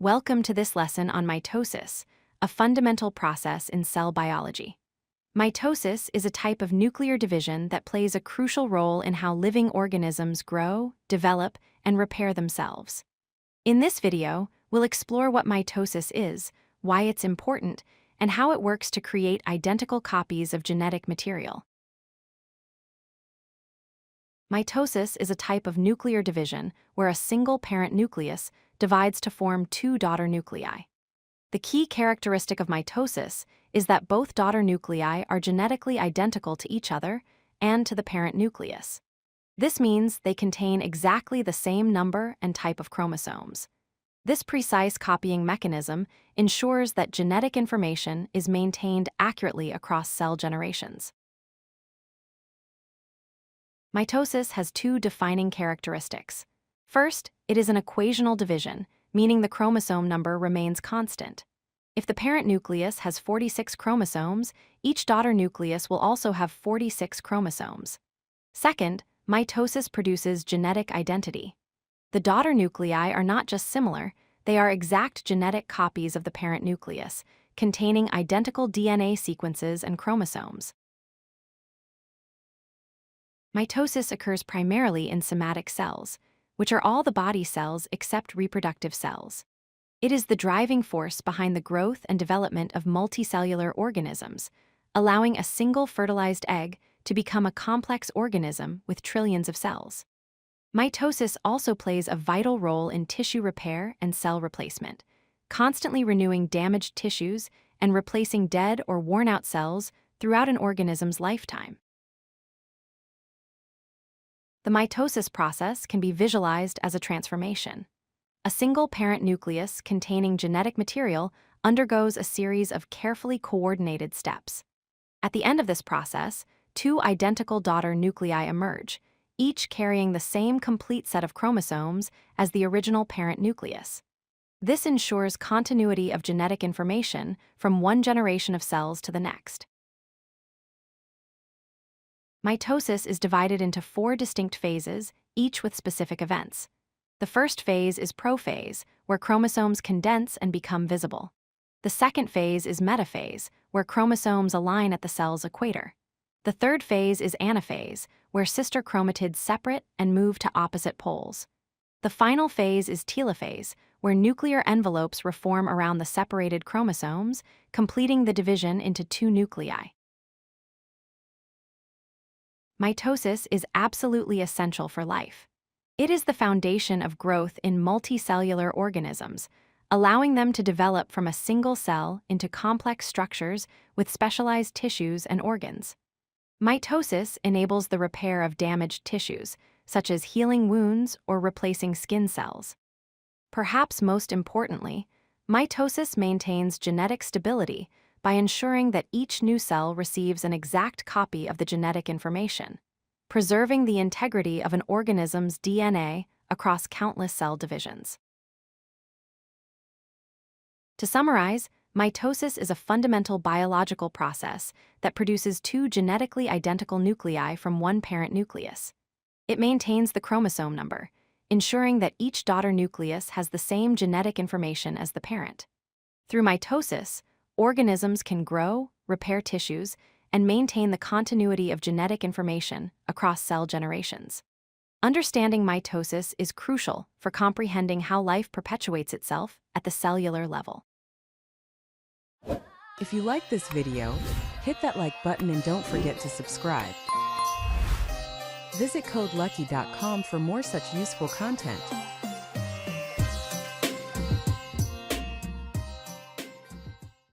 Welcome to this lesson on mitosis, a fundamental process in cell biology. Mitosis is a type of nuclear division that plays a crucial role in how living organisms grow, develop, and repair themselves. In this video, we'll explore what mitosis is, why it's important, and how it works to create identical copies of genetic material. Mitosis is a type of nuclear division where a single parent nucleus divides to form two daughter nuclei. The key characteristic of mitosis is that both daughter nuclei are genetically identical to each other and to the parent nucleus. This means they contain exactly the same number and type of chromosomes. This precise copying mechanism ensures that genetic information is maintained accurately across cell generations. Mitosis has two defining characteristics. First, it is an equational division, meaning the chromosome number remains constant. If the parent nucleus has 46 chromosomes, each daughter nucleus will also have 46 chromosomes. Second, mitosis produces genetic identity. The daughter nuclei are not just similar, they are exact genetic copies of the parent nucleus, containing identical DNA sequences and chromosomes. Mitosis occurs primarily in somatic cells, which are all the body cells except reproductive cells. It is the driving force behind the growth and development of multicellular organisms, allowing a single fertilized egg to become a complex organism with trillions of cells. Mitosis also plays a vital role in tissue repair and cell replacement, constantly renewing damaged tissues and replacing dead or worn-out cells throughout an organism's lifetime. The mitosis process can be visualized as a transformation. A single parent nucleus containing genetic material undergoes a series of carefully coordinated steps. At the end of this process, two identical daughter nuclei emerge, each carrying the same complete set of chromosomes as the original parent nucleus. This ensures continuity of genetic information from one generation of cells to the next. Mitosis is divided into four distinct phases, each with specific events. The first phase is prophase, where chromosomes condense and become visible. The second phase is metaphase, where chromosomes align at the cell's equator. The third phase is anaphase, where sister chromatids separate and move to opposite poles. The final phase is telophase, where nuclear envelopes reform around the separated chromosomes, completing the division into two nuclei. Mitosis is absolutely essential for life. It is the foundation of growth in multicellular organisms, allowing them to develop from a single cell into complex structures with specialized tissues and organs. Mitosis enables the repair of damaged tissues, such as healing wounds or replacing skin cells. Perhaps most importantly, mitosis maintains genetic stability by ensuring that each new cell receives an exact copy of the genetic information, preserving the integrity of an organism's DNA across countless cell divisions. To summarize, mitosis is a fundamental biological process that produces two genetically identical nuclei from one parent nucleus. It maintains the chromosome number, ensuring that each daughter nucleus has the same genetic information as the parent. Through mitosis, organisms can grow, repair tissues, and maintain the continuity of genetic information across cell generations. Understanding mitosis is crucial for comprehending how life perpetuates itself at the cellular level. If you like this video, hit that like button and don't forget to subscribe. Visit codelucky.com for more such useful content.